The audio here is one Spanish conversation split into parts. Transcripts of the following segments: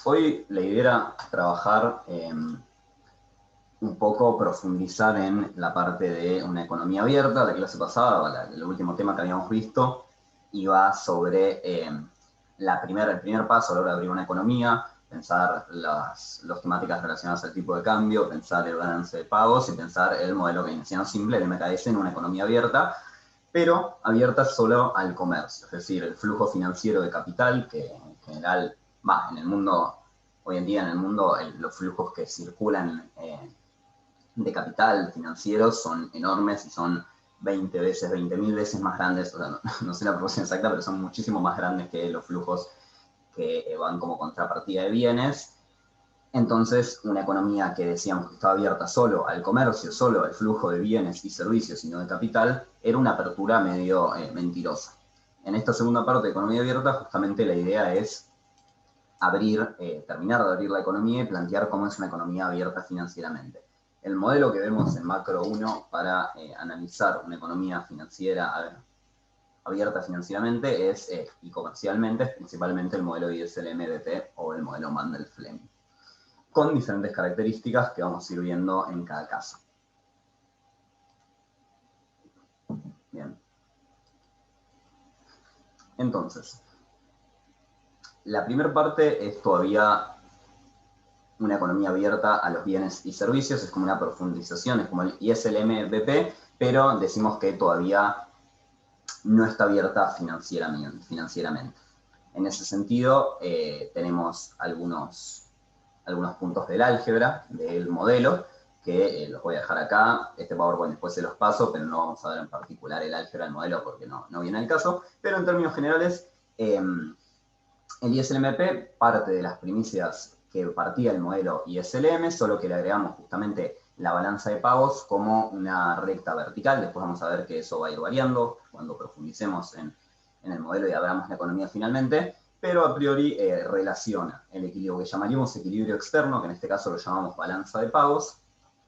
Hoy la idea era trabajar un poco, profundizar en la parte de una economía abierta. La clase pasada, el último tema que habíamos visto, iba sobre el primer paso a la hora de abrir una economía, pensar las temáticas relacionadas al tipo de cambio, pensar el balance de pagos y pensar el modelo keynesiano simple, el MKS, en una economía abierta, pero abierta solo al comercio, es decir, el flujo financiero de capital, que en general, en el mundo, hoy en día en el mundo, los flujos que circulan de capital financiero son enormes y son 20 veces, 20.000 veces más grandes, o sea, no sé la proporción exacta, pero son muchísimo más grandes que los flujos que van como contrapartida de bienes. Entonces, una economía que decíamos que estaba abierta solo al comercio, solo al flujo de bienes y servicios y no de capital, era una apertura medio mentirosa. En esta segunda parte de economía abierta, justamente la idea es terminar de abrir la economía y plantear cómo es una economía abierta financieramente. El modelo que vemos en macro 1 para analizar una economía financiera abierta financieramente y comercialmente es principalmente el modelo ISLM-BP o el modelo Mandel-Fleming, con diferentes características que vamos a ir viendo en cada caso. Bien. Entonces, la primera parte es todavía una economía abierta a los bienes y servicios, es como una profundización, es como el ISLM-BP, pero decimos que todavía no está abierta financieramente. En ese sentido, tenemos algunos puntos del álgebra, del modelo, que los voy a dejar acá. Este PowerPoint después se los paso, pero no vamos a ver en particular el álgebra del modelo porque no viene al caso. Pero en términos generales, el ISLMP parte de las primicias que partía el modelo ISLM, solo que le agregamos justamente la balanza de pagos como una recta vertical. Después vamos a ver que eso va a ir variando cuando profundicemos en el modelo y abramos la economía finalmente, pero a priori relaciona el equilibrio que llamaríamos equilibrio externo, que en este caso lo llamamos balanza de pagos,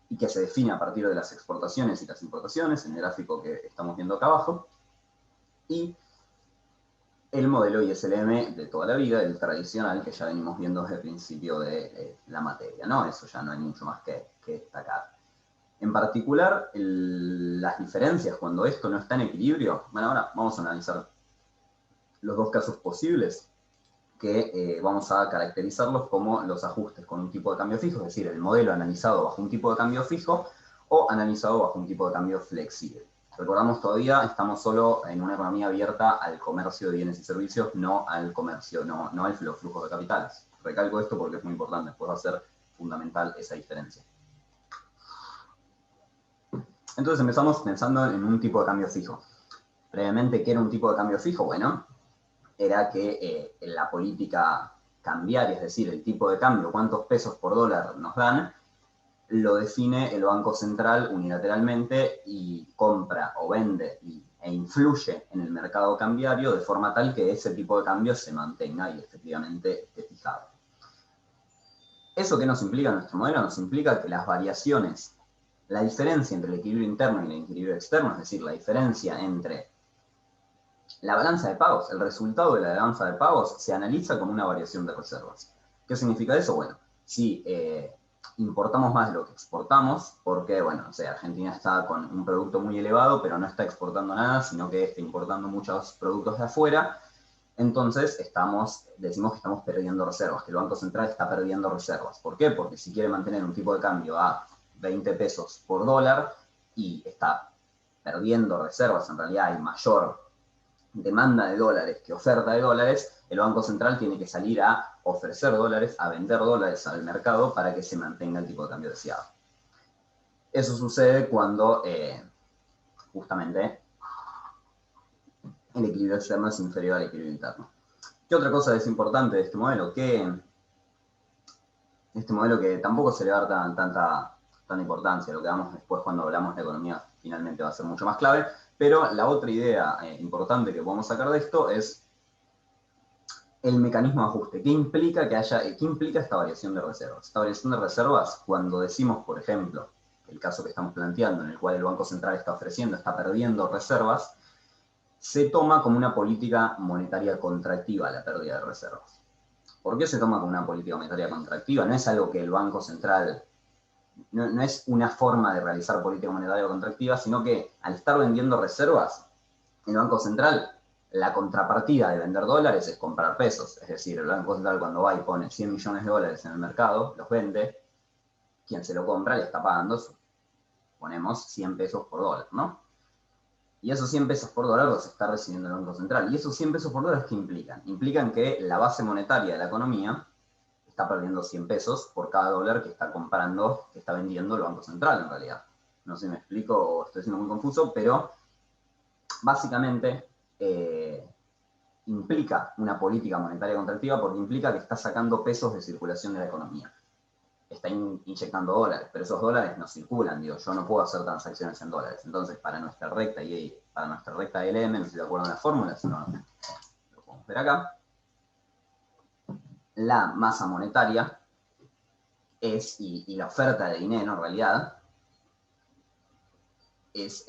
y que se define a partir de las exportaciones y las importaciones, en el gráfico que estamos viendo acá abajo, y el modelo ISLM de toda la vida, el tradicional, que ya venimos viendo desde el principio de la materia, ¿no? Eso ya no hay mucho más que destacar. En particular, las diferencias cuando esto no está en equilibrio, bueno, ahora vamos a analizar los dos casos posibles, que vamos a caracterizarlos como los ajustes con un tipo de cambio fijo, es decir, el modelo analizado bajo un tipo de cambio fijo o analizado bajo un tipo de cambio flexible. Recordamos, todavía estamos solo en una economía abierta al comercio de bienes y servicios, no al comercio, no a los flujos de capitales. Recalco esto porque es muy importante, después va a ser fundamental esa diferencia. Entonces empezamos pensando en un tipo de cambio fijo. Previamente, ¿qué era un tipo de cambio fijo? Bueno, era que la política cambiaria, es decir, el tipo de cambio, cuántos pesos por dólar nos dan, lo define el Banco Central unilateralmente y compra o vende e influye en el mercado cambiario de forma tal que ese tipo de cambio se mantenga y efectivamente esté fijado. ¿Eso qué nos implica en nuestro modelo? Nos implica que las variaciones, la diferencia entre el equilibrio interno y el equilibrio externo, es decir, la diferencia entre la balanza de pagos, el resultado de la balanza de pagos se analiza como una variación de reservas. ¿Qué significa eso? Bueno, si importamos más de lo que exportamos, porque, bueno, o sea, Argentina está con un producto muy elevado, pero no está exportando nada, sino que está importando muchos productos de afuera, entonces decimos que estamos perdiendo reservas, que el Banco Central está perdiendo reservas. ¿Por qué? Porque si quiere mantener un tipo de cambio a 20 pesos por dólar y está perdiendo reservas, en realidad hay mayor demanda de dólares que oferta de dólares, el Banco Central tiene que salir a ofrecer dólares, a vender dólares al mercado para que se mantenga el tipo de cambio deseado. Eso sucede cuando justamente el equilibrio externo es inferior al equilibrio interno. ¿Qué otra cosa es importante de este modelo? Que este modelo que tampoco se le va a dar tanta importancia, lo que vamos después cuando hablamos de economía finalmente va a ser mucho más clave, pero la otra idea importante que podemos sacar de esto es el mecanismo de ajuste. ¿Qué implica esta variación de reservas? Esta variación de reservas, cuando decimos, por ejemplo, el caso que estamos planteando, en el cual el Banco Central está perdiendo reservas, se toma como una política monetaria contractiva la pérdida de reservas. ¿Por qué se toma como una política monetaria contractiva? No es algo que el Banco Central, no es una forma de realizar política monetaria contractiva, sino que al estar vendiendo reservas, el Banco Central, la contrapartida de vender dólares es comprar pesos. Es decir, el Banco Central cuando va y pone 100 millones de dólares en el mercado, los vende, quien se lo compra le está pagando, ponemos 100 pesos por dólar, ¿no? Y esos 100 pesos por dólar los está recibiendo el Banco Central. ¿Y esos 100 pesos por dólar qué implican? Implican que la base monetaria de la economía está perdiendo 100 pesos por cada dólar que está comprando, que está vendiendo el Banco Central en realidad. No sé si me explico o estoy siendo muy confuso, pero básicamente implica una política monetaria contractiva porque implica que está sacando pesos de circulación de la economía. Está inyectando dólares, pero esos dólares no circulan, digo, yo no puedo hacer transacciones en dólares. Entonces, para nuestra recta LM, no sé si de acuerdo en la fórmula, si no, lo podemos ver acá, la masa monetaria es, y la oferta de dinero en realidad, es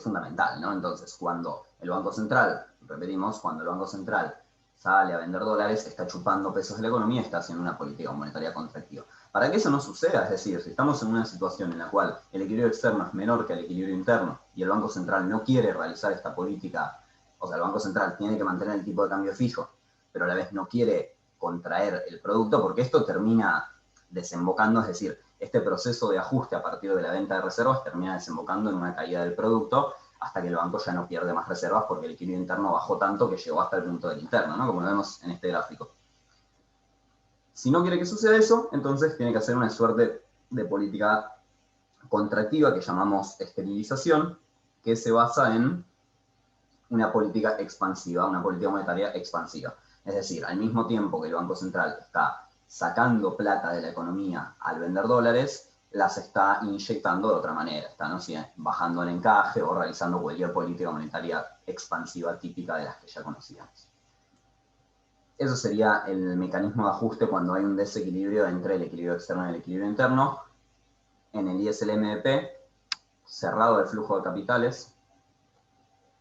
fundamental, ¿no? Entonces, cuando el Banco Central, repetimos, cuando el Banco Central sale a vender dólares, está chupando pesos de la economía y está haciendo una política monetaria contractiva. Para que eso no suceda, es decir, si estamos en una situación en la cual el equilibrio externo es menor que el equilibrio interno y el Banco Central no quiere realizar esta política, o sea, el Banco Central tiene que mantener el tipo de cambio fijo, pero a la vez no quiere contraer el producto, porque esto termina desembocando, es decir, este proceso de ajuste a partir de la venta de reservas termina desembocando en una caída del producto hasta que el banco ya no pierde más reservas porque el equilibrio interno bajó tanto que llegó hasta el punto del interno, ¿no? Como lo vemos en este gráfico. Si no quiere que suceda eso, entonces tiene que hacer una suerte de política contractiva que llamamos esterilización, que se basa en una política expansiva, una política monetaria expansiva. Es decir, al mismo tiempo que el Banco Central está sacando plata de la economía al vender dólares, las está inyectando de otra manera, está, ¿no? Bajando el encaje o realizando cualquier política monetaria expansiva típica de las que ya conocíamos. Eso sería el mecanismo de ajuste cuando hay un desequilibrio entre el equilibrio externo y el equilibrio interno. En el ISLMP, cerrado el flujo de capitales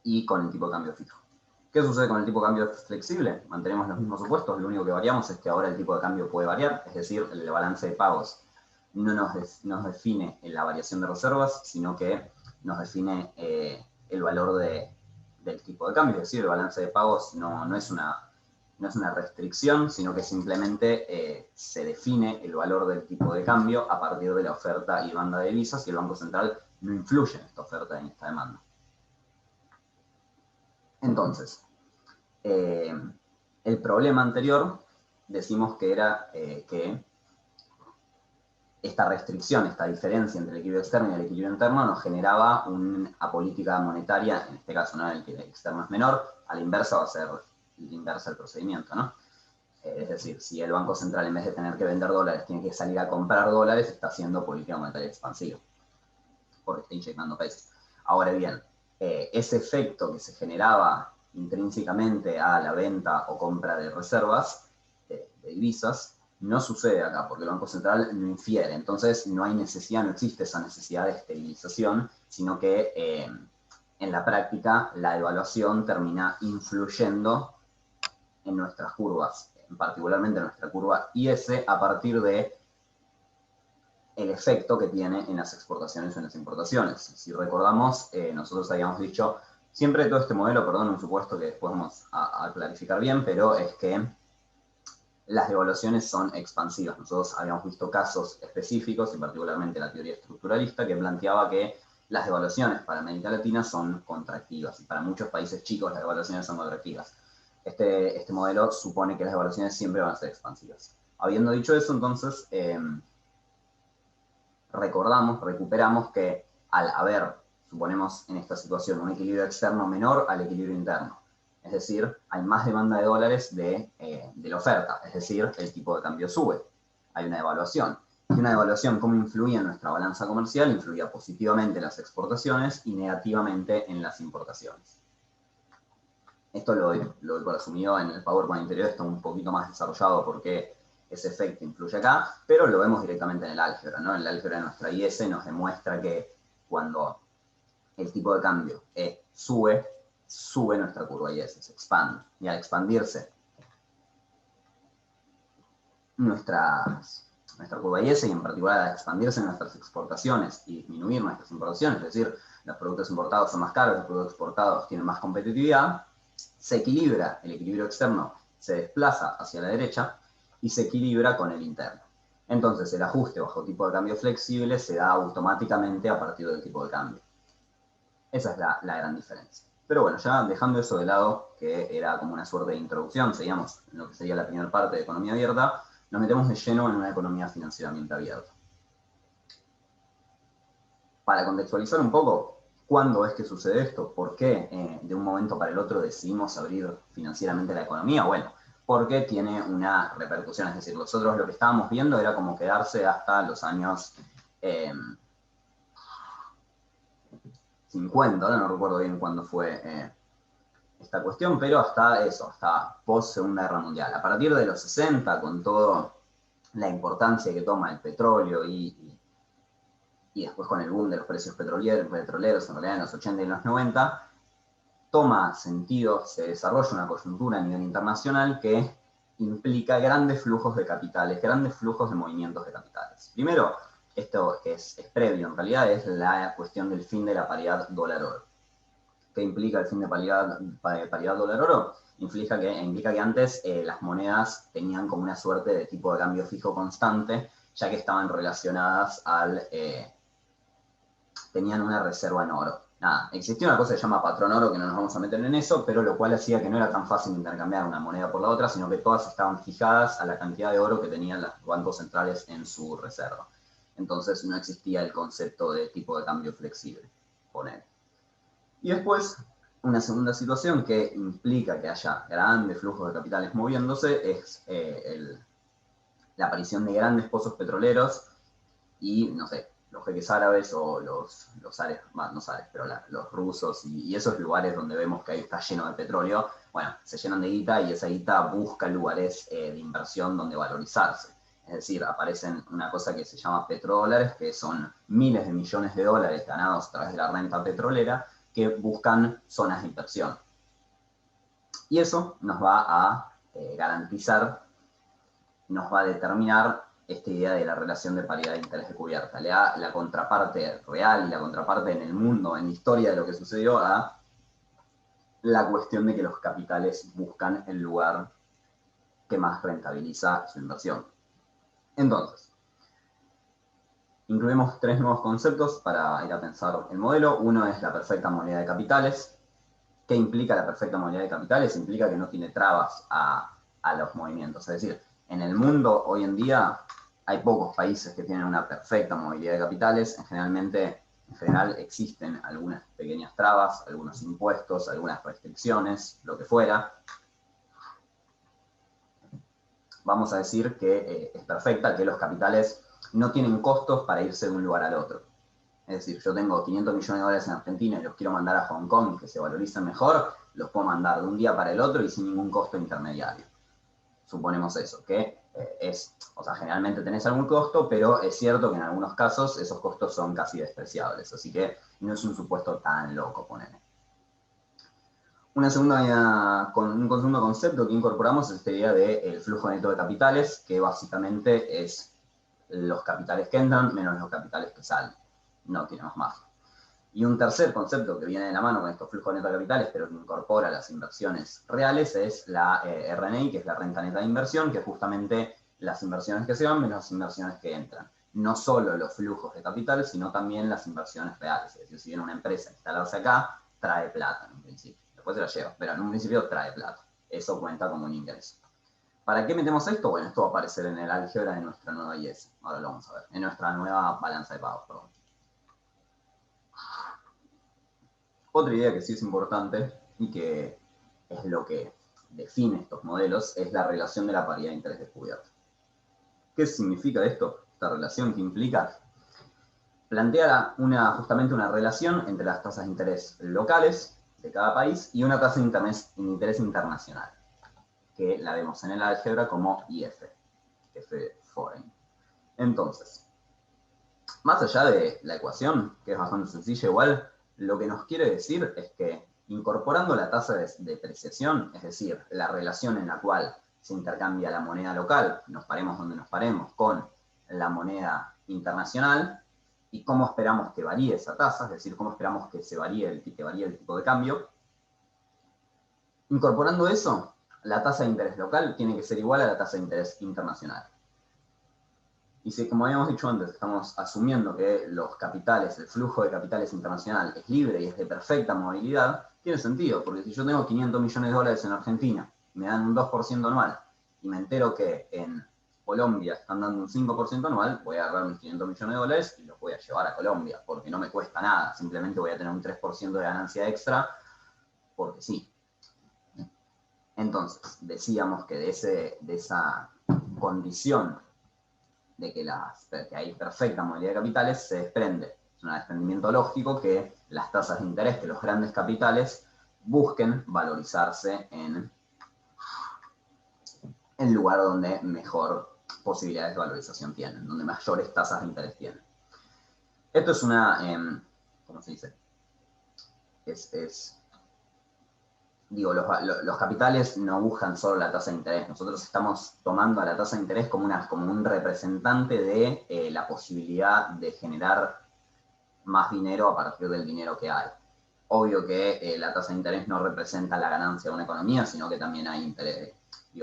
y con el tipo de cambio fijo. ¿Qué sucede con el tipo de cambio flexible? Mantenemos los mismos supuestos, lo único que variamos es que ahora el tipo de cambio puede variar, es decir, el balance de pagos no nos define la variación de reservas, sino que nos define el valor del tipo de cambio, es decir, el balance de pagos no es una restricción, sino que simplemente se define el valor del tipo de cambio a partir de la oferta y demanda de divisas y el Banco Central no influye en esta oferta y en esta demanda. Entonces, el problema anterior decimos que era que esta restricción, esta diferencia entre el equilibrio externo y el equilibrio interno nos generaba una política monetaria, en este caso, ¿no? El que el externo es menor, a la inversa va a ser la inversa del procedimiento, ¿no? Es decir, si el Banco Central en vez de tener que vender dólares tiene que salir a comprar dólares, está haciendo política monetaria expansiva, porque está inyectando pesos. Ahora bien, ese efecto que se generaba intrínsecamente a la venta o compra de reservas, de divisas, no sucede acá, porque el Banco Central no infiere. Entonces no hay necesidad, no existe esa necesidad de esterilización, sino que en la práctica la evaluación termina influyendo en nuestras curvas, particularmente en nuestra curva IS, a partir de el efecto que tiene en las exportaciones o en las importaciones. Si recordamos, nosotros habíamos dicho, siempre todo este modelo, perdón, un supuesto que después vamos a clarificar bien, pero es que las devaluaciones son expansivas. Nosotros habíamos visto casos específicos, y particularmente la teoría estructuralista, que planteaba que las devaluaciones para América Latina son contractivas, y para muchos países chicos las devaluaciones son contractivas. Este modelo supone que las devaluaciones siempre van a ser expansivas. Habiendo dicho eso, entonces, recuperamos que al haber, suponemos en esta situación, un equilibrio externo menor al equilibrio interno, es decir, hay más demanda de dólares de la oferta, es decir, el tipo de cambio sube, hay una devaluación. Y una devaluación, ¿cómo influía en nuestra balanza comercial? Influía positivamente en las exportaciones y negativamente en las importaciones. Esto lo doy por asumido en el PowerPoint anterior, está un poquito más desarrollado porque ese efecto influye acá, pero lo vemos directamente en el álgebra, ¿no? En el álgebra de nuestra IS nos demuestra que cuando el tipo de cambio sube nuestra curva IS, se expande. Y al expandirse nuestra curva IS y en particular a expandirse nuestras exportaciones y disminuir nuestras importaciones, es decir, los productos importados son más caros, los productos exportados tienen más competitividad, se equilibra, el equilibrio externo se desplaza hacia la derecha y se equilibra con el interno. Entonces el ajuste bajo tipo de cambio flexible se da automáticamente a partir del tipo de cambio. Esa es la gran diferencia. Pero bueno, ya dejando eso de lado, que era como una suerte de introducción, seguíamos en lo que sería la primera parte de economía abierta, nos metemos de lleno en una economía financieramente abierta. Para contextualizar un poco, ¿cuándo es que sucede esto? ¿Por qué de un momento para el otro decidimos abrir financieramente la economía? Bueno, porque tiene una repercusión, es decir, nosotros lo que estábamos viendo era como quedarse hasta los años 50, ahora no recuerdo bien cuándo fue esta cuestión, pero hasta eso, hasta post Segunda Guerra Mundial. A partir de los 60, con toda la importancia que toma el petróleo y después con el boom de los precios petroleros, en realidad en los 80 y en los 90, toma sentido, se desarrolla una coyuntura a nivel internacional que implica grandes flujos de capitales, grandes flujos de movimientos de capitales. Primero, esto que es previo en realidad, es la cuestión del fin de la paridad dólar-oro. ¿Qué implica el fin de paridad dólar-oro? Implica que antes las monedas tenían como una suerte de tipo de cambio fijo constante, ya que estaban relacionadas tenían una reserva en oro. Nada, existía una cosa que se llama patrón oro, que no nos vamos a meter en eso, pero lo cual hacía que no era tan fácil intercambiar una moneda por la otra, sino que todas estaban fijadas a la cantidad de oro que tenían los bancos centrales en su reserva. Entonces no existía el concepto de tipo de cambio flexible, poner. Y después, una segunda situación que implica que haya grandes flujos de capitales moviéndose es la aparición de grandes pozos petroleros y, no sé, los jeques árabes o los árabes, no árabes, pero los rusos y esos lugares donde vemos que ahí está lleno de petróleo, bueno, se llenan de guita y esa guita busca lugares de inversión donde valorizarse. Es decir, aparecen una cosa que se llama petrodólares, que son miles de millones de dólares ganados a través de la renta petrolera, que buscan zonas de inversión. Y eso nos va a garantizar, nos va a determinar esta idea de la relación de paridad de interés de cubierta. Le da la contraparte real y la contraparte en el mundo, en la historia de lo que sucedió, a la cuestión de que los capitales buscan el lugar que más rentabiliza su inversión. Entonces, incluimos 3 nuevos conceptos para ir a pensar el modelo. Uno es la perfecta movilidad de capitales. ¿Qué implica la perfecta movilidad de capitales? Implica que no tiene trabas a los movimientos. Es decir, en el mundo hoy en día hay pocos países que tienen una perfecta movilidad de capitales. En general existen algunas pequeñas trabas, algunos impuestos, algunas restricciones, lo que fuera. Vamos a decir que es perfecta, que los capitales no tienen costos para irse de un lugar al otro. Es decir, yo tengo 500 millones de dólares en Argentina y los quiero mandar a Hong Kong y que se valoricen mejor, los puedo mandar de un día para el otro y sin ningún costo intermediario. Suponemos eso, que generalmente tenés algún costo, pero es cierto que en algunos casos esos costos son casi despreciables, así que no es un supuesto tan loco, ponele. Un segundo concepto que incorporamos es esta idea del flujo neto de capitales, que básicamente es los capitales que entran menos los capitales que salen. No tiene más magia. Y un tercer concepto que viene de la mano con estos flujos netos de capitales, pero que incorpora las inversiones reales, es la RNI, que es la renta neta de inversión, que es justamente las inversiones que se van menos las inversiones que entran. No solo los flujos de capital, sino también las inversiones reales. Es decir, si viene una empresa a instalarse acá, trae plata en un principio. Después se la lleva, pero en un principio trae plata. Eso cuenta como un ingreso. ¿Para qué metemos esto? Bueno, esto va a aparecer en el álgebra de nuestra nueva IS. Ahora lo vamos a ver. En nuestra nueva balanza de pagos, perdón. Otra idea que sí es importante y que es lo que define estos modelos es la relación de la paridad de interés descubierto. ¿Qué significa esto? Esta relación que implica plantea justamente una relación entre las tasas de interés locales de cada país y una tasa de interés internacional, que la vemos en el álgebra como IF, F foreign. Entonces, más allá de la ecuación, que es bastante sencilla igual, lo que nos quiere decir es que incorporando la tasa de depreciación, es decir, la relación en la cual se intercambia la moneda local, nos paremos donde nos paremos, con la moneda internacional, y cómo esperamos que varíe esa tasa, es decir, cómo esperamos que varíe el tipo de cambio. Incorporando eso, la tasa de interés local tiene que ser igual a la tasa de interés internacional. Y si, como habíamos dicho antes, estamos asumiendo que los capitales, el flujo de capitales internacional es libre y es de perfecta movilidad, tiene sentido, porque si yo tengo 500 millones de dólares en Argentina, me dan un 2% anual, y me entero que en Colombia están dando un 5% anual, voy a agarrar mis 500 millones de dólares y los voy a llevar a Colombia, porque no me cuesta nada, simplemente voy a tener un 3% de ganancia extra, porque sí. Entonces, decíamos que de esa condición de que hay perfecta movilidad de capitales, se desprende, es un desprendimiento lógico, que las tasas de interés, que los grandes capitales busquen valorizarse en el lugar donde mejor posibilidades de valorización tienen, donde mayores tasas de interés tienen. Esto es una, ¿cómo se dice? Digo, los capitales no buscan solo la tasa de interés. Nosotros estamos tomando a la tasa de interés como un representante de la posibilidad de generar más dinero a partir del dinero que hay. Obvio que la tasa de interés no representa la ganancia de una economía, sino que también hay interés,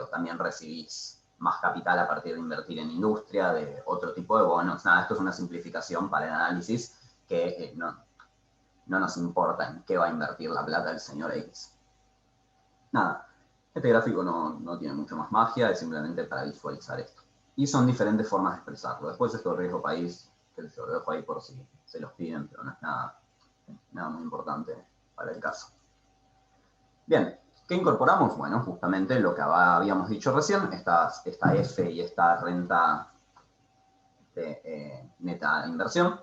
también recibís más capital a partir de invertir en industria, de otro tipo de bonos. Nada, esto es una simplificación para el análisis que no nos importa en qué va a invertir la plata el señor X. Nada, este gráfico no tiene mucho más magia, es simplemente para visualizar esto. Y son diferentes formas de expresarlo. Después esto de riesgo país, que yo lo dejo ahí por si se los piden, pero no es nada muy importante para el caso. Bien, ¿qué incorporamos? Bueno, justamente lo que habíamos dicho recién, esta F y esta renta neta de inversión.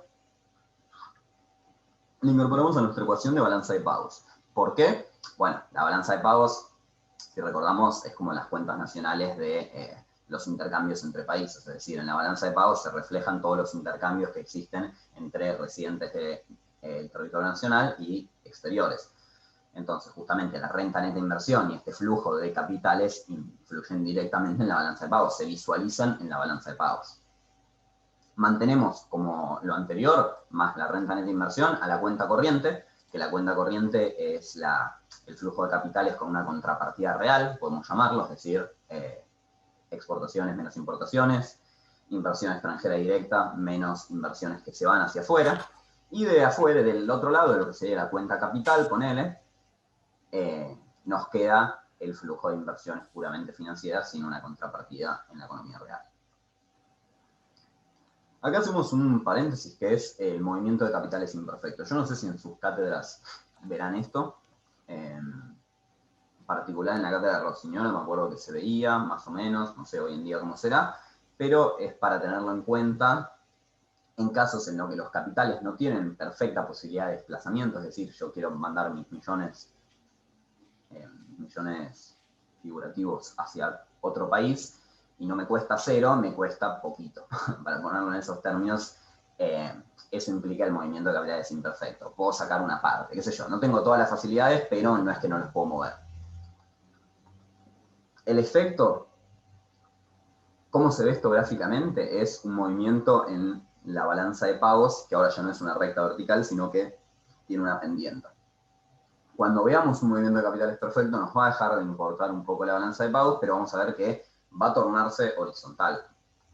Lo incorporamos a nuestra ecuación de balanza de pagos. ¿Por qué? Bueno, la balanza de pagos, si recordamos, es como las cuentas nacionales de los intercambios entre países. Es decir, en la balanza de pagos se reflejan todos los intercambios que existen entre residentes del territorio nacional y exteriores. Entonces, justamente la renta neta de inversión y este flujo de capitales influyen directamente en la balanza de pagos, se visualizan en la balanza de pagos. Mantenemos como lo anterior, más la renta neta de inversión, a la cuenta corriente, que la cuenta corriente es el flujo de capitales con una contrapartida real, podemos llamarlo, es decir, exportaciones menos importaciones, inversión extranjera directa menos inversiones que se van hacia afuera, y de afuera, del otro lado, de lo que sería la cuenta capital, ponele, nos queda el flujo de inversiones puramente financieras sin una contrapartida en la economía real. Acá hacemos un paréntesis que es el movimiento de capitales imperfecto. Yo no sé si en sus cátedras verán esto. En particular en la cátedra de Rossignol, me acuerdo que se veía, más o menos, no sé hoy en día cómo será, pero es para tenerlo en cuenta en casos en los que los capitales no tienen perfecta posibilidad de desplazamiento, es decir, yo quiero mandar mis millones figurativos hacia otro país, y no me cuesta cero, me cuesta poquito. Para ponerlo en esos términos, eso implica el movimiento de capitales imperfecto. Puedo sacar una parte, qué sé yo, no tengo todas las facilidades, pero no es que no los puedo mover. El efecto, ¿cómo se ve esto gráficamente? Es un movimiento en la balanza de pagos, que ahora ya no es una recta vertical, sino que tiene una pendiente. Cuando veamos un movimiento de capitales perfecto, nos va a dejar de importar un poco la balanza de pagos, pero vamos a ver que va a tornarse horizontal.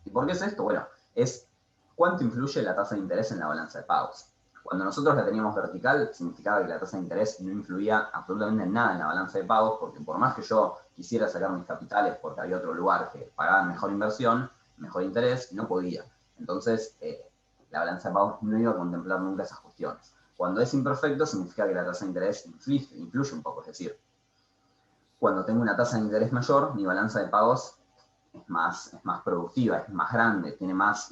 ¿Y por qué es esto? Bueno, es cuánto influye la tasa de interés en la balanza de pagos. Cuando nosotros la teníamos vertical, significaba que la tasa de interés no influía absolutamente nada en la balanza de pagos, porque por más que yo quisiera sacar mis capitales porque había otro lugar que pagaba mejor inversión, mejor interés, no podía. Entonces, la balanza de pagos no iba a contemplar nunca esas cuestiones. Cuando es imperfecto, significa que la tasa de interés influye un poco. Es decir, cuando tengo una tasa de interés mayor, mi balanza de pagos es más productiva, es más grande,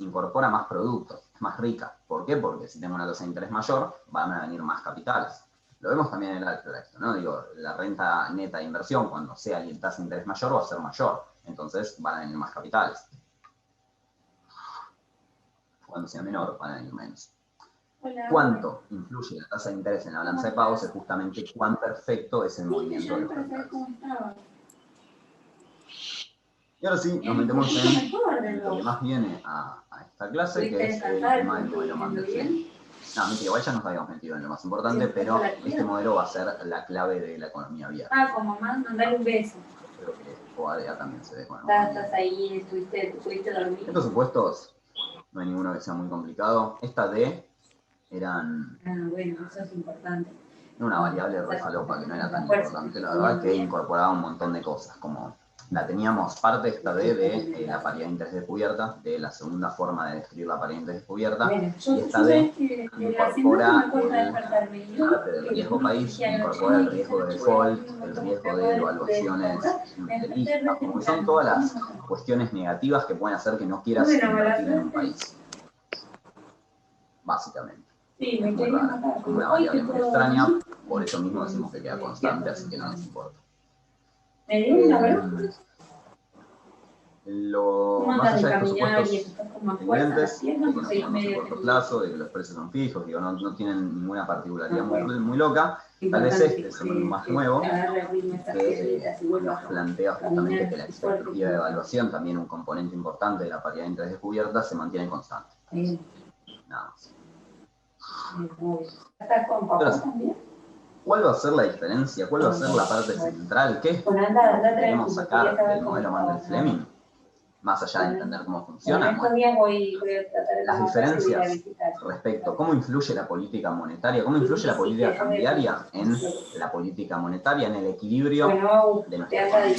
incorpora más productos, es más rica. ¿Por qué? Porque si tengo una tasa de interés mayor, van a venir más capitales. Lo vemos también en el álgebra esto, ¿no? Digo, la renta neta de inversión, cuando sea la tasa de interés mayor, va a ser mayor. Entonces van a venir más capitales. Cuando sea menor, van a venir menos. Cuánto influye la tasa de interés en la balanza de pagos es justamente cuán perfecto es el movimiento de los capitales. Y ahora sí, nos metemos en lo que más viene a esta clase, que es el tema del modelo Mandel-Fleming. No, mentira, igual ya nos habíamos metido en lo más importante, pero este modelo va a ser la clave de la economía abierta. Ah, como más, mandale un beso. Creo que OADA también se ve con Estás ahí, estuviste dormido. Estos supuestos, no hay ninguno que sea muy complicado. Esta D eran... Ah, bueno, eso es importante. Una variable re falopa que no era tan importante, la verdad, que incorporaba un montón de cosas, como la teníamos parte esta D de la paridad de interés descubierta, de la segunda forma de describir la paridad de interés descubierta, y esta D incorpora parte del riesgo país, incorpora el riesgo de default, el riesgo de devaluaciones imprevistas, como que son todas las cuestiones negativas que pueden hacer que no quieras invertir en un país, básicamente. Sí, me muy rara, como una variable muy extraña, por eso mismo decimos que queda constante, así que no nos importa. Más allá de estos supuestos evidentes, de que no tenemos a corto plazo, de que los precios son fijos, digo, no tienen ninguna particularidad muy loca, tal vez este es el más nuevo, que nos plantea justamente que la expectativa de evaluación, también un componente importante de la paridad de interés descubierta, se mantiene constante. Nada más. ¿Estás con papá también? ¿Cuál va a ser la diferencia? ¿Cuál va a ser la parte central? ¿Qué es lo que queremos sacar del modelo Mandel-Fleming? Más allá de entender cómo funciona. Las diferencias respecto a cómo influye la política monetaria, cómo influye la política cambiaria en la política monetaria, en el equilibrio de nuestra economía.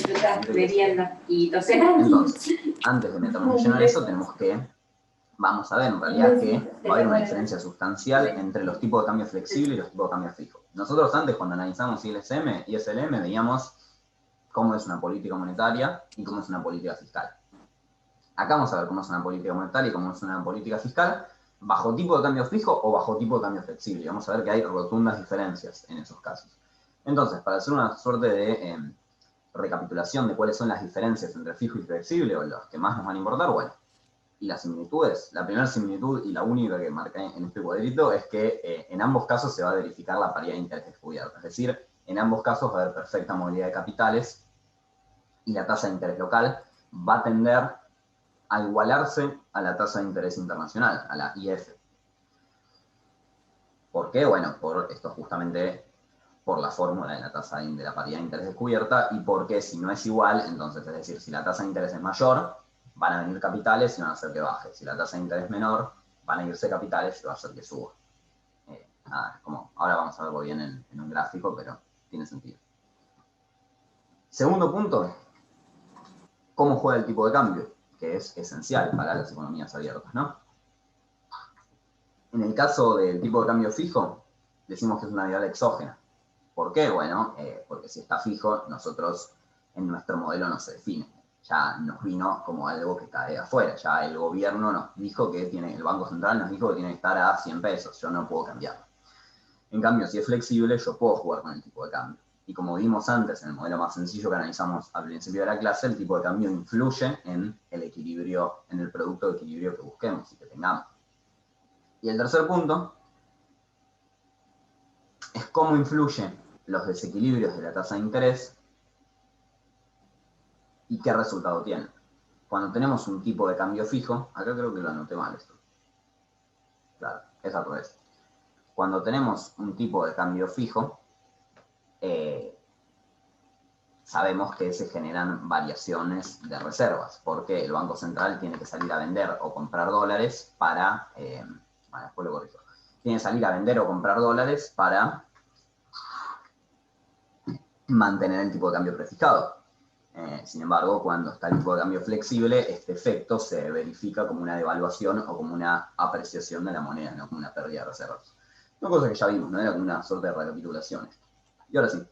Entonces, antes de meternos lleno en eso, tenemos que vamos a ver en realidad que va a haber una diferencia sustancial entre los tipos de cambio flexible y los tipos de cambio fijo. Nosotros antes, cuando analizamos ISM y SLM, veíamos cómo es una política monetaria y cómo es una política fiscal. Acá vamos a ver cómo es una política monetaria y cómo es una política fiscal bajo tipo de cambio fijo o bajo tipo de cambio flexible. Y vamos a ver que hay rotundas diferencias en esos casos. Entonces, para hacer una suerte de recapitulación de cuáles son las diferencias entre fijo y flexible, o las que más nos van a importar, bueno, y las similitudes. La primera similitud y la única que marca en este cuadrito es que en ambos casos se va a verificar la paridad de interés descubierta. Es decir, en ambos casos va a haber perfecta movilidad de capitales y la tasa de interés local va a tender a igualarse a la tasa de interés internacional, a la IF. ¿Por qué? Bueno, por esto justamente por la fórmula de la tasa de la paridad de interés descubierta y porque si no es igual, entonces, es decir, si la tasa de interés es mayor, van a venir capitales y van a hacer que baje. Si la tasa de interés es menor, van a irse capitales y va a hacer que suba. Como ahora vamos a verlo bien en un gráfico, pero tiene sentido. Segundo punto, ¿cómo juega el tipo de cambio? Que es esencial para las economías abiertas, ¿no? En el caso del tipo de cambio fijo, decimos que es una variable exógena. ¿Por qué? Bueno, porque si está fijo, nosotros en nuestro modelo no se define. Ya nos vino como algo que cae afuera. Ya el gobierno nos dijo que el Banco Central nos dijo que tiene que estar a 100 pesos. Yo no puedo cambiarlo. En cambio, si es flexible, yo puedo jugar con el tipo de cambio. Y como vimos antes, en el modelo más sencillo que analizamos al principio de la clase, el tipo de cambio influye en el equilibrio, en el producto de equilibrio que busquemos y que tengamos. Y el tercer punto es cómo influyen los desequilibrios de la tasa de interés y qué resultado tienen. Cuando tenemos un tipo de cambio fijo, acá creo que lo anoté mal esto. Claro, es al revés. Cuando tenemos un tipo de cambio fijo, sabemos que se generan variaciones de reservas, porque el Banco Central tiene que salir a vender o comprar dólares para, después lo corrijo, tiene que salir a vender o comprar dólares para mantener el tipo de cambio prefijado. Sin embargo, cuando está el tipo de cambio flexible, este efecto se verifica como una devaluación o como una apreciación de la moneda, no como una pérdida de reservas. Una cosa que ya vimos, ¿no? Era como una suerte de recapitulación. Y ahora sí,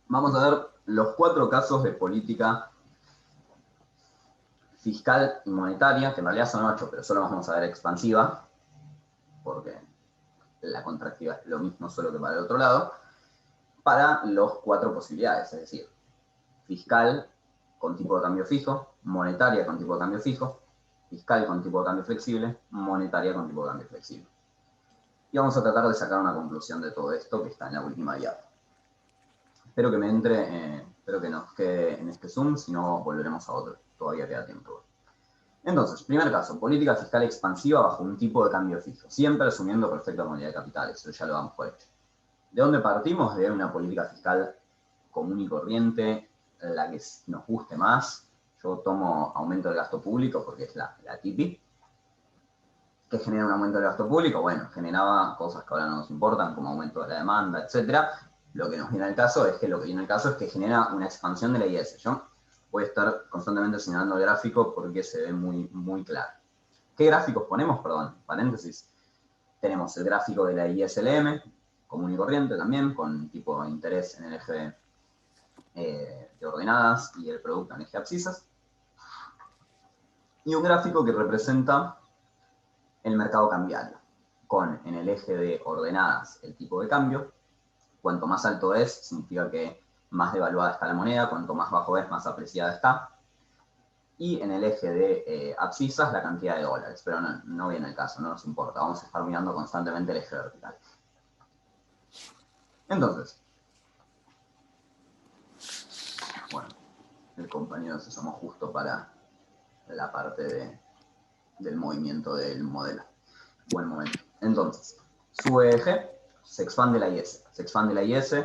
vamos a ver los 4 casos de política fiscal y monetaria, que en realidad son 8, pero solo vamos a ver expansiva, porque la contractiva es lo mismo, solo que para el otro lado, para las 4 posibilidades, es decir, fiscal con tipo de cambio fijo, monetaria con tipo de cambio fijo, fiscal con tipo de cambio flexible, monetaria con tipo de cambio flexible. Y vamos a tratar de sacar una conclusión de todo esto que está en la última diapositiva. Espero que me entre, espero que nos quede en este Zoom, si no volveremos a otro. Todavía queda tiempo. Entonces, primer caso, política fiscal expansiva bajo un tipo de cambio fijo, siempre asumiendo perfecta movilidad de capitales, eso ya lo damos por hecho. ¿De dónde partimos? De una política fiscal común y corriente, la que nos guste más. Yo tomo aumento del gasto público porque es la típica. ¿Qué genera un aumento del gasto público? Bueno, generaba cosas que ahora no nos importan, como aumento de la demanda, etc. Lo que nos viene al caso es que genera una expansión de la IS. Yo voy a estar constantemente señalando el gráfico porque se ve muy, muy claro. ¿Qué gráficos ponemos? Perdón, paréntesis. Tenemos el gráfico de la ISLM, común y corriente también, con tipo de interés en el eje de ordenadas y el producto en el eje abscisas. Y un gráfico que representa el mercado cambiario, con en el eje de ordenadas el tipo de cambio. Cuanto más alto es, significa que más devaluada está la moneda, cuanto más bajo es, más apreciada está. Y en el eje de abscisas, la cantidad de dólares, pero no viene el caso, no nos importa, vamos a estar mirando constantemente el eje vertical. Entonces, bueno, el compañero se sumó justo para la parte del movimiento del modelo. Buen momento. Entonces, sube eje, se expande la IS. Se expande la IS,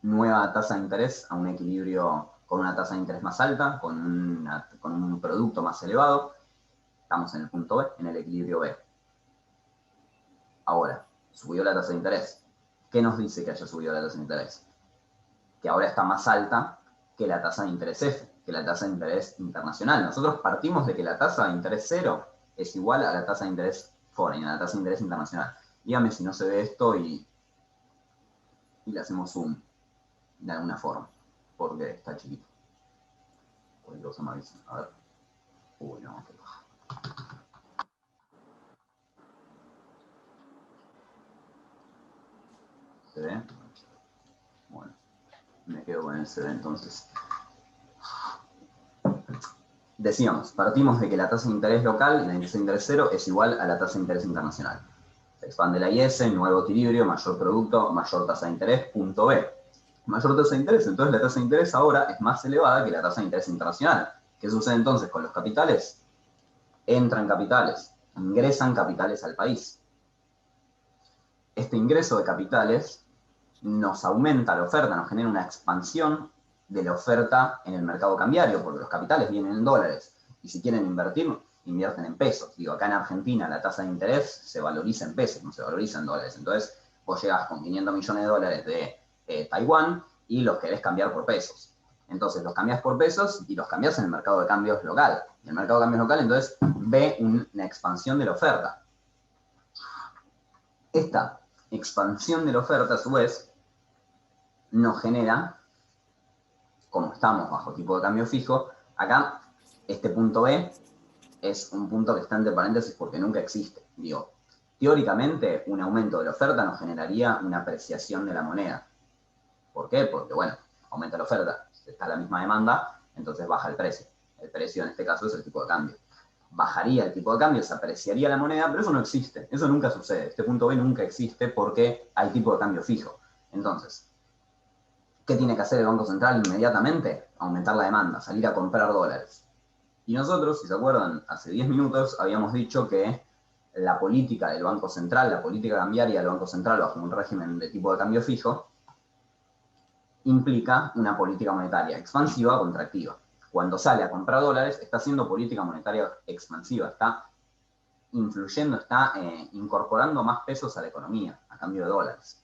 nueva tasa de interés a un equilibrio con una tasa de interés más alta, con un producto más elevado. Estamos en el punto B, en el equilibrio B. Ahora, subió la tasa de interés. ¿Qué nos dice que haya subido la tasa de interés? Que ahora está más alta que la tasa de interés F, que la tasa de interés internacional. Nosotros partimos de que la tasa de interés cero es igual a la tasa de interés foreign, a la tasa de interés internacional. Dígame si no se ve esto y le hacemos zoom de alguna forma, porque está chiquito. Cualquier cosa me avisa. A ver. Uy, no, qué baja. ¿Se ve? Bueno, me quedo con el se ve entonces. Decíamos, partimos de que la tasa de interés local, la tasa de interés cero, es igual a la tasa de interés internacional. Se expande la IS, nuevo equilibrio, mayor producto, mayor tasa de interés, punto B. Mayor tasa de interés, entonces la tasa de interés ahora es más elevada que la tasa de interés internacional. ¿Qué sucede entonces con los capitales? Entran capitales, ingresan capitales al país. Este ingreso de capitales nos aumenta la oferta, nos genera una expansión de la oferta en el mercado cambiario, porque los capitales vienen en dólares, y si quieren invertir, invierten en pesos. Digo, acá en Argentina la tasa de interés se valoriza en pesos, no se valoriza en dólares. Entonces, vos llegás con 500 millones de dólares de Taiwán y los querés cambiar por pesos. Entonces, los cambiás por pesos y los cambiás en el mercado de cambios local. En el mercado de cambios local, entonces, ve una expansión de la oferta. Esta expansión de la oferta, a su vez, nos genera, como estamos bajo tipo de cambio fijo, acá este punto B es un punto que está entre paréntesis porque nunca existe. Digo, teóricamente un aumento de la oferta nos generaría una apreciación de la moneda. ¿Por qué? Porque, bueno, aumenta la oferta, está la misma demanda, entonces baja el precio. El precio en este caso es el tipo de cambio. Bajaría el tipo de cambio, se apreciaría la moneda, pero eso no existe, eso nunca sucede. Este punto B nunca existe porque hay tipo de cambio fijo. Entonces, ¿qué tiene que hacer el Banco Central inmediatamente? Aumentar la demanda, salir a comprar dólares. Y nosotros, si se acuerdan, hace 10 minutos habíamos dicho que la política del Banco Central, la política cambiaria del Banco Central bajo un régimen de tipo de cambio fijo, implica una política monetaria expansiva o contractiva. Cuando sale a comprar dólares, está haciendo política monetaria expansiva, está influyendo, está incorporando más pesos a la economía a cambio de dólares.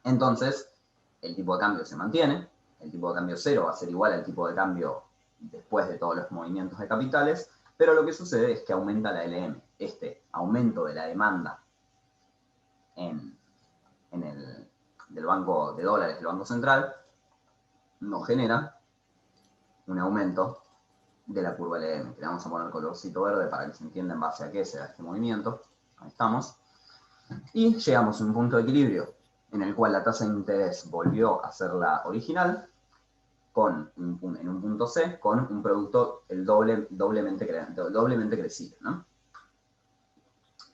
Entonces, el tipo de cambio se mantiene, el tipo de cambio cero va a ser igual al tipo de cambio después de todos los movimientos de capitales, pero lo que sucede es que aumenta la LM. Este aumento de la demanda del Banco de Dólares del Banco Central nos genera un aumento de la curva LM, que le vamos a poner colorcito verde para que se entienda en base a qué se da este movimiento. Ahí estamos. Y llegamos a un punto de equilibrio en el cual la tasa de interés volvió a ser la original, en un punto C, con un producto doblemente crecido, ¿no?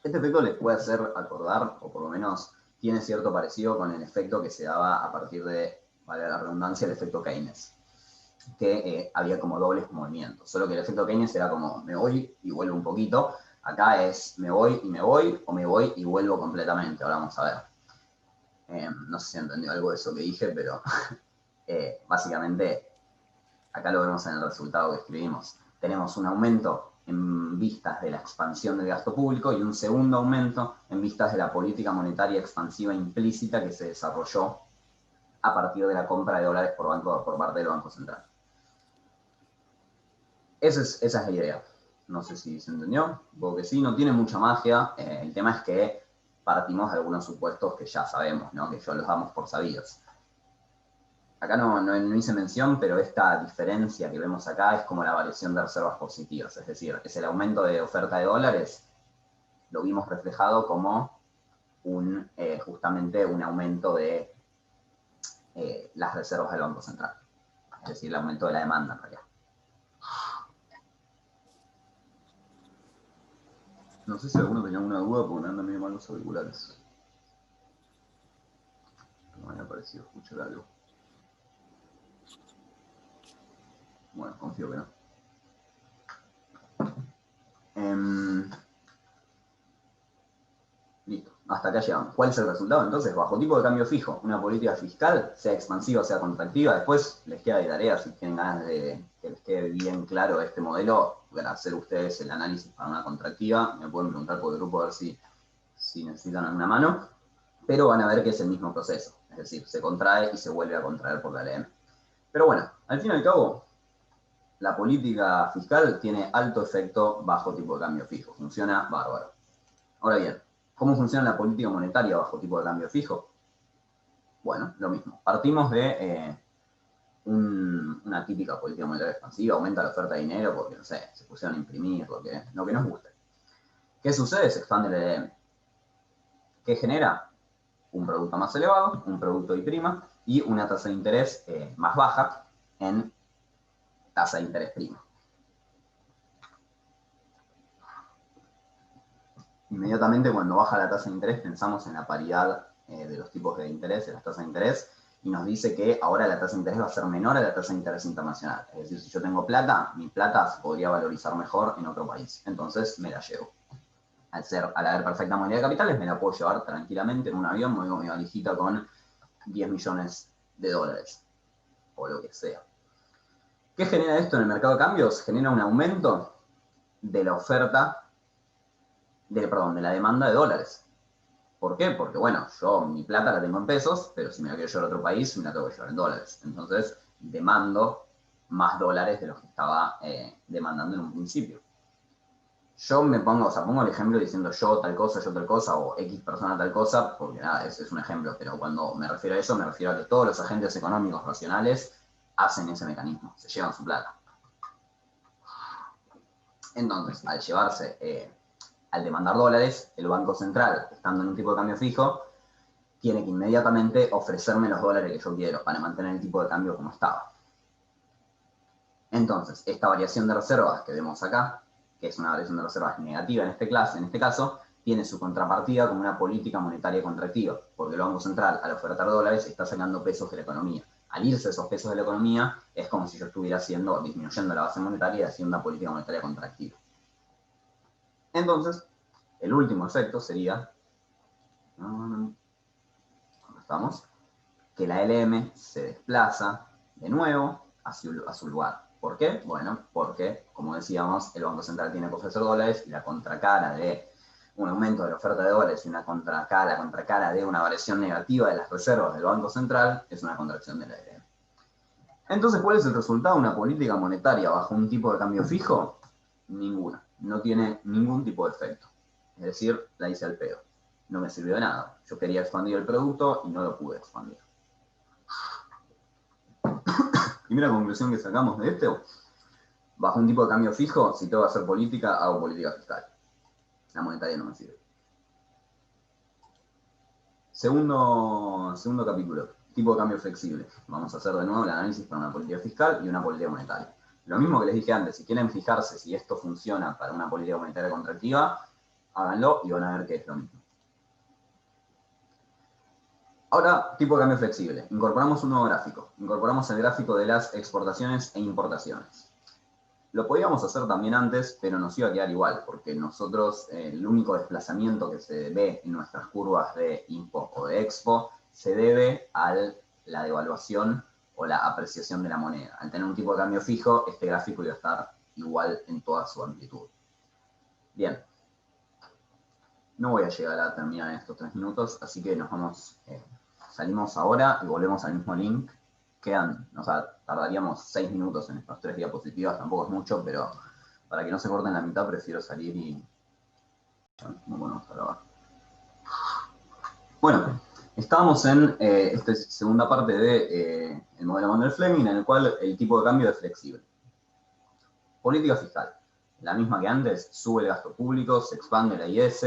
Este efecto les puede hacer acordar, o por lo menos tiene cierto parecido con el efecto que se daba a partir de vale la redundancia, el efecto Keynes, que había como dobles movimientos, solo que el efecto Keynes era como me voy y vuelvo un poquito, acá es me voy y me voy, o me voy y vuelvo completamente, ahora vamos a ver. No sé si entendió algo de eso que dije, pero básicamente acá lo vemos en el resultado que escribimos. Tenemos un aumento en vistas de la expansión del gasto público y un segundo aumento en vistas de la política monetaria expansiva implícita que se desarrolló a partir de la compra de dólares por parte del Banco Central. Esa es la idea. No sé si se entendió, porque sí, no tiene mucha magia. El tema es que partimos de algunos supuestos que ya sabemos, ¿no? Que ya los damos por sabidos. Acá no hice mención, pero esta diferencia que vemos acá es como la variación de reservas positivas, es decir, es el aumento de oferta de dólares, lo vimos reflejado como justamente un aumento de las reservas del Banco Central, es decir, el aumento de la demanda en realidad. No sé si alguno tenía alguna duda porque me andan medio mal los auriculares. No me había parecido escuchar algo. Bueno, confío que no. Listo, hasta acá llegamos. ¿Cuál es el resultado? Entonces, bajo tipo de cambio fijo, una política fiscal, sea expansiva o sea contractiva, después les queda de tarea, si tienen ganas de que les quede bien claro este modelo, para hacer ustedes el análisis para una contractiva, me pueden preguntar por el grupo a ver si necesitan alguna mano, pero van a ver que es el mismo proceso, es decir, se contrae y se vuelve a contraer por la LM. Pero bueno, al fin y al cabo, la política fiscal tiene alto efecto bajo tipo de cambio fijo, funciona bárbaro. Ahora bien, ¿cómo funciona la política monetaria bajo tipo de cambio fijo? Bueno, lo mismo. Partimos de una típica política monetaria expansiva, aumenta la oferta de dinero porque, no sé, se pusieron a imprimir, lo que nos guste. ¿Qué sucede? Se expande el EDM. ¿Qué genera? Un producto más elevado, un producto I' y una tasa de interés más baja en tasa de interés prima. Inmediatamente cuando baja la tasa de interés pensamos en la paridad de los tipos de interés, de las tasas de interés, y nos dice que ahora la tasa de interés va a ser menor a la tasa de interés internacional. Es decir, si yo tengo plata, mi plata se podría valorizar mejor en otro país. Entonces me la llevo. Al haber perfecta movilidad de capitales, me la puedo llevar tranquilamente en un avión, me voy mi valijita con 10 millones de dólares, o lo que sea. ¿Qué genera esto en el mercado de cambios? Genera un aumento de la oferta, de la demanda de dólares. ¿Por qué? Porque, bueno, yo mi plata la tengo en pesos, pero si me la quiero llevar a otro país, me la tengo que llevar en dólares. Entonces, demando más dólares de los que estaba demandando en un principio. Yo pongo el ejemplo diciendo yo tal cosa, o X persona tal cosa, porque nada, ese es un ejemplo, pero cuando me refiero a eso, me refiero a que todos los agentes económicos racionales hacen ese mecanismo, se llevan su plata. Entonces, al llevarse, al demandar dólares, el Banco Central, estando en un tipo de cambio fijo, tiene que inmediatamente ofrecerme los dólares que yo quiero para mantener el tipo de cambio como estaba. Entonces, esta variación de reservas que vemos acá, que es una variación de reservas negativa en este caso, tiene su contrapartida como una política monetaria contractiva, porque el Banco Central, al ofertar dólares, está sacando pesos de la economía. Al irse esos pesos de la economía, es como si yo estuviera disminuyendo la base monetaria y haciendo una política monetaria contractiva. Entonces, el último efecto sería, ¿dónde estamos? Que la LM se desplaza de nuevo a su lugar. ¿Por qué? Bueno, porque, como decíamos, el Banco Central tiene que ofrecer dólares y la contracara de un aumento de la oferta de dólares y la contracara de una variación negativa de las reservas del Banco Central es una contracción de la LM. Entonces, ¿cuál es el resultado de una política monetaria bajo un tipo de cambio fijo? Ninguna. No tiene ningún tipo de efecto. Es decir, la hice al pedo. No me sirvió de nada. Yo quería expandir el producto y no lo pude expandir. Primera conclusión que sacamos de esto, bajo un tipo de cambio fijo, si tengo que hacer política, hago política fiscal. La monetaria no me sirve. Segundo capítulo, tipo de cambio flexible. Vamos a hacer de nuevo el análisis para una política fiscal y una política monetaria. Lo mismo que les dije antes, si quieren fijarse si esto funciona para una política monetaria contractiva, háganlo y van a ver que es lo mismo. Ahora, tipo de cambio flexible. Incorporamos un nuevo gráfico. Incorporamos el gráfico de las exportaciones e importaciones. Lo podíamos hacer también antes, pero nos iba a quedar igual, porque nosotros, el único desplazamiento que se ve en nuestras curvas de Impo o de Expo, se debe a la devaluación o la apreciación de la moneda. Al tener un tipo de cambio fijo, este gráfico iba a estar igual en toda su amplitud. Bien. No voy a llegar a terminar en estos 3 minutos, así que nos vamos, salimos ahora y volvemos al mismo link. O sea, tardaríamos 6 minutos en estas 3 diapositivas, tampoco es mucho, pero para que no se corten la mitad prefiero salir y... Bueno, vamos a grabar. Bueno, estábamos en esta segunda parte del modelo Mander-Fleming, en el cual el tipo de cambio es flexible. Política fiscal. La misma que antes, sube el gasto público, se expande la IS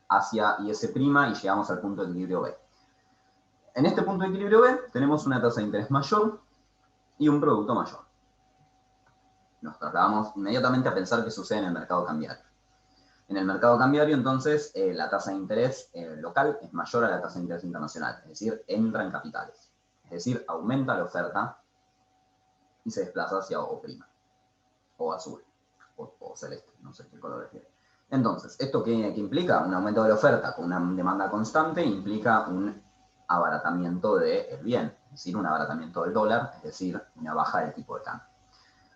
hacia IS' y llegamos al punto de equilibrio B. En este punto de equilibrio B tenemos una tasa de interés mayor y un producto mayor. Nos trasladamos inmediatamente a pensar qué sucede en el mercado cambiario. En el mercado cambiario, entonces, la tasa de interés local es mayor a la tasa de interés internacional, es decir, entra en capitales. Es decir, aumenta la oferta y se desplaza hacia O', o azul, o celeste, no sé qué color es. Entonces, ¿esto qué implica? Un aumento de la oferta con una demanda constante implica un abaratamiento del bien, es decir, un abaratamiento del dólar, es decir, una baja del tipo de cambio.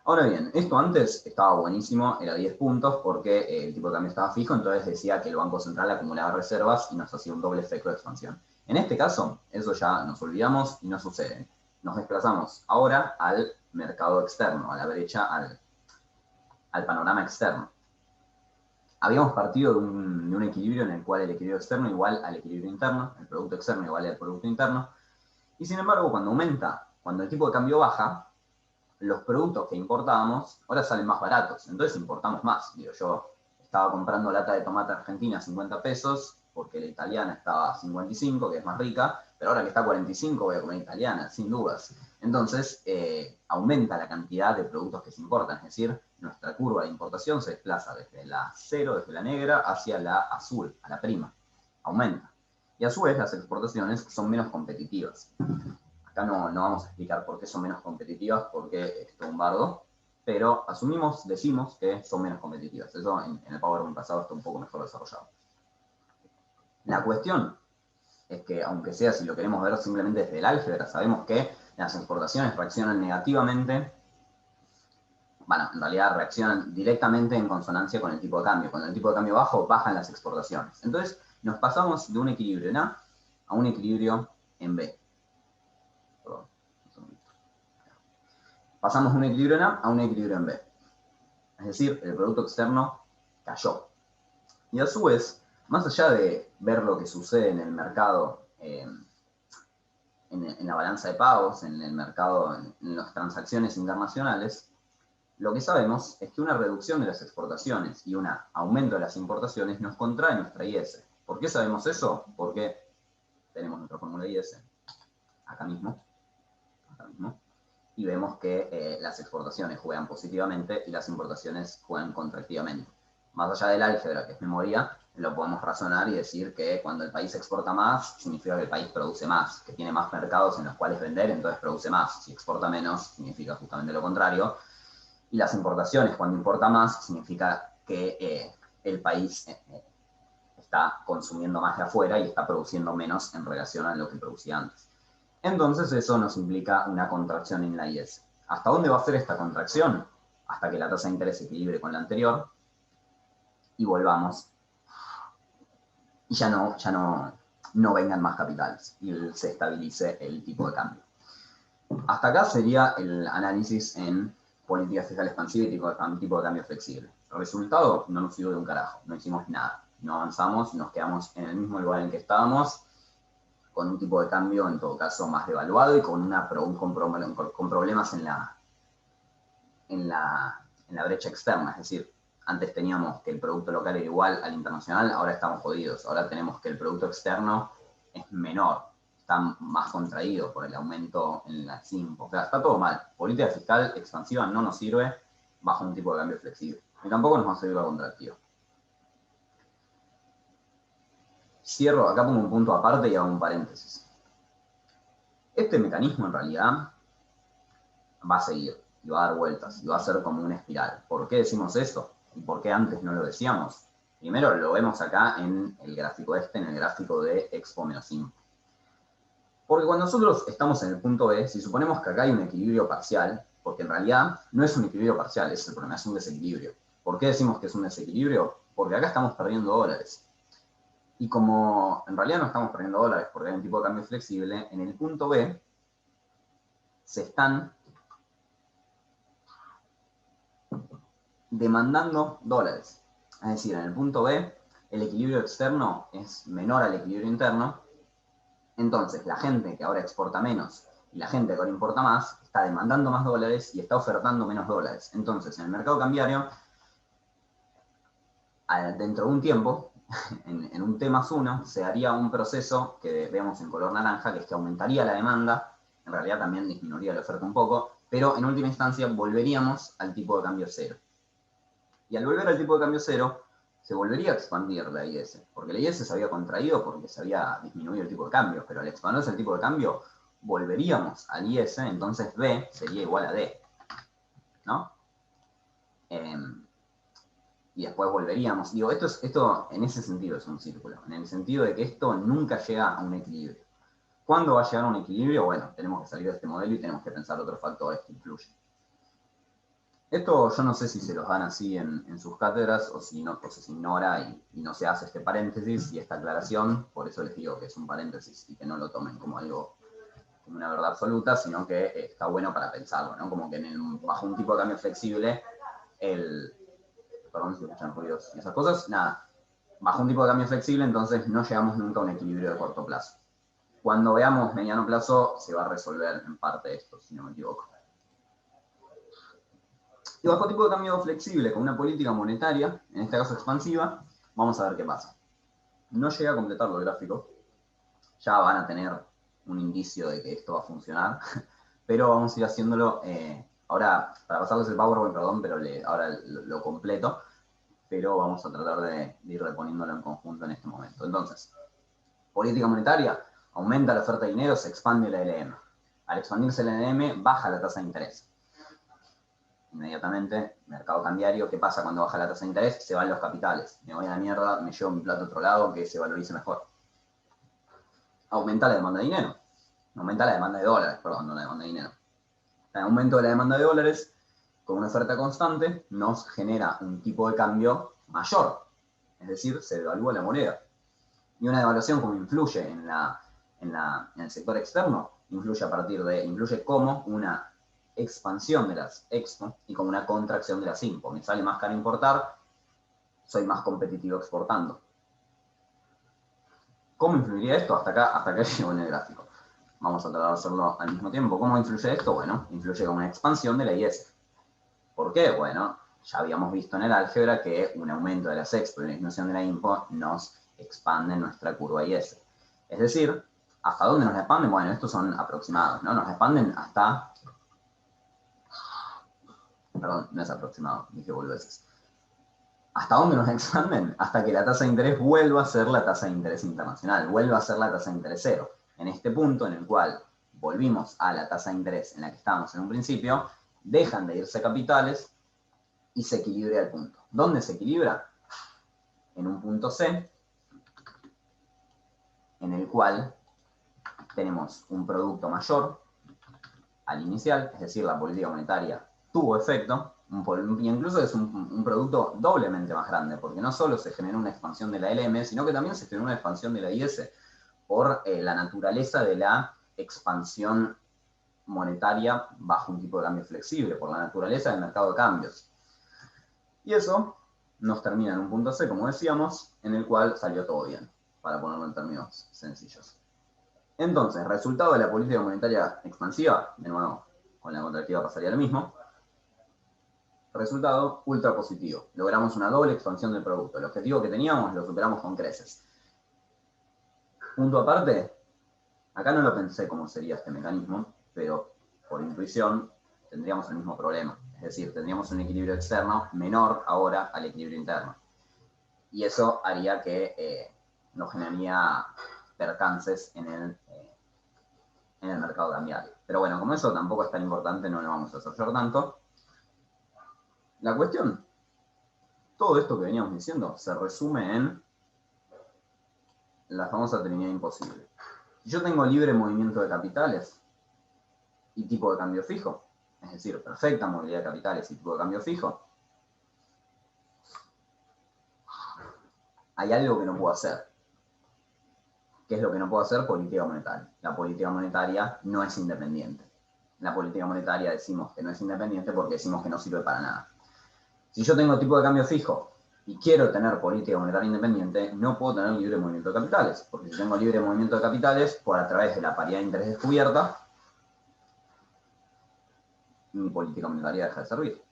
Ahora bien, esto antes estaba buenísimo, era 10 puntos porque el tipo de cambio estaba fijo, entonces decía que el Banco Central acumulaba reservas y nos hacía un doble efecto de expansión. En este caso, eso ya nos olvidamos y no sucede. Nos desplazamos ahora al mercado externo, a la brecha, al panorama externo. Habíamos partido de un equilibrio en el cual el equilibrio externo igual al equilibrio interno, el producto externo igual al producto interno, y sin embargo, cuando el tipo de cambio baja, los productos que importábamos ahora salen más baratos, entonces importamos más. Digo, yo estaba comprando lata de tomate argentina a 50 pesos, porque la italiana estaba a 55, que es más rica, pero ahora que está a 45 voy a comer italiana, sin dudas. Entonces, aumenta la cantidad de productos que se importan, es decir, nuestra curva de importación se desplaza desde la cero, desde la negra, hacia la azul, a la prima. Aumenta. Y a su vez, las exportaciones son menos competitivas. Acá no vamos a explicar por qué son menos competitivas, porque es todo un bardo, pero decimos que son menos competitivas. Eso en el PowerPoint pasado está un poco mejor desarrollado. La cuestión es que, aunque sea, si lo queremos ver simplemente desde el álgebra, sabemos que las exportaciones reaccionan negativamente, bueno, en realidad reaccionan directamente en consonancia con el tipo de cambio. Cuando el tipo de cambio bajo, bajan las exportaciones. Entonces, nos pasamos de un equilibrio en A a un equilibrio en B. Pasamos de un equilibrio en A a un equilibrio en B. Es decir, el producto externo cayó. Y a su vez, más allá de ver lo que sucede en el mercado, en la balanza de pagos, en el mercado, en las transacciones internacionales, lo que sabemos es que una reducción de las exportaciones y un aumento de las importaciones nos contrae nuestra IS. ¿Por qué sabemos eso? Porque tenemos nuestra fórmula IS, acá mismo, y vemos que las exportaciones juegan positivamente y las importaciones juegan contractivamente. Más allá del álgebra, que es memoria, lo podemos razonar y decir que cuando el país exporta más, significa que el país produce más, que tiene más mercados en los cuales vender, entonces produce más. Si exporta menos, significa justamente lo contrario. Y las importaciones, cuando importa más, significa que el país está consumiendo más de afuera y está produciendo menos en relación a lo que producía antes. Entonces eso nos implica una contracción en la IS. ¿Hasta dónde va a ser esta contracción? Hasta que la tasa de interés se equilibre con la anterior y volvamos. Y ya no vengan más capitales y se estabilice el tipo de cambio. Hasta acá sería el análisis en política fiscal expansiva y tipo de cambio flexible. El resultado no nos sirve de un carajo, no hicimos nada. No avanzamos, nos quedamos en el mismo lugar en que estábamos, con un tipo de cambio, en todo caso, más devaluado y con problemas en la brecha externa. Es decir, antes teníamos que el producto local era igual al internacional, ahora estamos jodidos. Ahora tenemos que el producto externo es menor, está más contraído por el aumento en la CIMPO. O sea, está todo mal. Política fiscal expansiva no nos sirve bajo un tipo de cambio flexible. Y tampoco nos va a servir la contractiva. cierro, acá pongo un punto aparte y hago un paréntesis. Este mecanismo en realidad va a seguir y va a dar vueltas y va a ser como una espiral. ¿Por qué decimos eso? ¿Y por qué antes no lo decíamos? Primero lo vemos acá en el gráfico en el gráfico de expo menos -5. Porque cuando nosotros estamos en el punto B, si suponemos que acá hay un equilibrio parcial, porque en realidad no es un equilibrio parcial, es el problema, es un desequilibrio. ¿Por qué decimos que es un desequilibrio? Porque acá estamos perdiendo dólares. Y como en realidad no estamos perdiendo dólares porque hay un tipo de cambio flexible, en el punto B se están demandando dólares. Es decir, en el punto B el equilibrio externo es menor al equilibrio interno. Entonces, la gente que ahora exporta menos y la gente que ahora importa más está demandando más dólares y está ofertando menos dólares. Entonces, en el mercado cambiario, dentro de un tiempo, en un T+1, se haría un proceso que vemos en color naranja, que es que aumentaría la demanda, en realidad también disminuiría la oferta un poco, pero en última instancia volveríamos al tipo de cambio cero. Y al volver al tipo de cambio cero, se volvería a expandir la IS, porque la IS se había contraído porque se había disminuido el tipo de cambio, pero al expandirse el tipo de cambio, volveríamos al IS, entonces B sería igual a D, ¿no? Y después volveríamos. Digo, esto en ese sentido es un círculo, en el sentido de que esto nunca llega a un equilibrio. ¿Cuándo va a llegar a un equilibrio? Bueno, tenemos que salir de este modelo y tenemos que pensar otros factores que influyen. Esto yo no sé si se los dan así en sus cátedras o si no, o se ignora y no se hace este paréntesis y esta aclaración, por eso les digo que es un paréntesis y que no lo tomen como algo, como una verdad absoluta, sino que está bueno para pensarlo, ¿no? Como que bajo un tipo de cambio flexible, perdón si escuchan ruidos y esas cosas, nada, bajo un tipo de cambio flexible entonces no llegamos nunca a un equilibrio de corto plazo. Cuando veamos mediano plazo se va a resolver en parte esto, si no me equivoco. Y bajo tipo de cambio flexible, con una política monetaria, en este caso expansiva, vamos a ver qué pasa. No llegué a completarlo el gráfico, ya van a tener un indicio de que esto va a funcionar, pero vamos a ir haciéndolo, ahora, para pasarles el PowerPoint, perdón, pero ahora lo completo, pero vamos a tratar de ir reponiéndolo en conjunto en este momento. Entonces, política monetaria, aumenta la oferta de dinero, se expande la LM. Al expandirse la LM, baja la tasa de interés. Inmediatamente, mercado cambiario, ¿qué pasa cuando baja la tasa de interés? Se van los capitales. Me voy a la mierda, me llevo mi plato a otro lado que se valorice mejor. Aumenta la demanda de dinero. Aumenta la demanda de dólares, perdón, no la demanda de dinero. El aumento de la demanda de dólares con una oferta constante nos genera un tipo de cambio mayor. Es decir, se devalúa la moneda. Y una devaluación, como influye en el sector externo, influye como una expansión de las expo y como una contracción de las impo. Me sale más caro importar, soy más competitivo exportando. ¿Cómo influiría esto? Hasta acá llego en el gráfico. Vamos a tratar de hacerlo al mismo tiempo. ¿Cómo influye esto? Bueno, influye como una expansión de la IS. ¿Por qué? Bueno, ya habíamos visto en el álgebra que un aumento de las expo y una disminución de la impo nos expande nuestra curva IS. Es decir, ¿hasta dónde nos expanden? Bueno, estos son aproximados, ¿no? Nos expanden hasta... Perdón, no es aproximado, dije boludeces. ¿Hasta dónde nos expanden? Hasta que la tasa de interés vuelva a ser la tasa de interés internacional, vuelva a ser la tasa de interés cero. En este punto en el cual volvimos a la tasa de interés en la que estábamos en un principio, dejan de irse capitales y se equilibra el punto. ¿Dónde se equilibra? En un punto C, en el cual tenemos un producto mayor al inicial, es decir, la política monetaria tuvo efecto, y incluso es un producto doblemente más grande, porque no solo se generó una expansión de la LM, sino que también se generó una expansión de la IS por la naturaleza de la expansión monetaria bajo un tipo de cambio flexible, por la naturaleza del mercado de cambios. Y eso nos termina en un punto C, como decíamos, en el cual salió todo bien, para ponerlo en términos sencillos. Entonces, resultado de la política monetaria expansiva, de nuevo, con la contractiva pasaría lo mismo. Resultado ultra positivo. Logramos una doble expansión del producto. El objetivo que teníamos lo superamos con creces. Punto aparte, acá no lo pensé cómo sería este mecanismo, pero por intuición tendríamos el mismo problema. Es decir, tendríamos un equilibrio externo menor ahora al equilibrio interno. Y eso haría que no generaría percances en el mercado cambiario. Pero bueno, como eso tampoco es tan importante, no lo vamos a desarrollar tanto. La cuestión, todo esto que veníamos diciendo, se resume en la famosa Trinidad imposible. Si yo tengo libre movimiento de capitales y tipo de cambio fijo, es decir, perfecta movilidad de capitales y tipo de cambio fijo, hay algo que no puedo hacer. ¿Qué es lo que no puedo hacer? Política monetaria. La política monetaria no es independiente. La política monetaria decimos que no es independiente porque decimos que no sirve para nada. Si yo tengo tipo de cambio fijo y quiero tener política monetaria independiente, no puedo tener libre movimiento de capitales, porque si tengo libre movimiento de capitales, por a través de la paridad de interés descubierta, mi política monetaria deja de servir.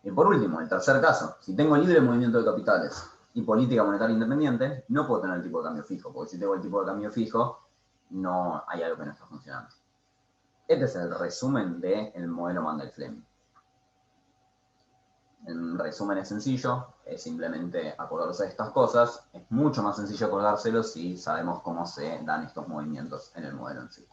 Y por último, el tercer caso, si tengo libre movimiento de capitales y política monetaria independiente, no puedo tener el tipo de cambio fijo, porque si tengo el tipo de cambio fijo, no hay algo que no está funcionando. Este es el resumen del modelo Mandel-Fleming. El resumen es sencillo, es simplemente acordarse de estas cosas. Es mucho más sencillo acordárselo si sabemos cómo se dan estos movimientos en el modelo en sí.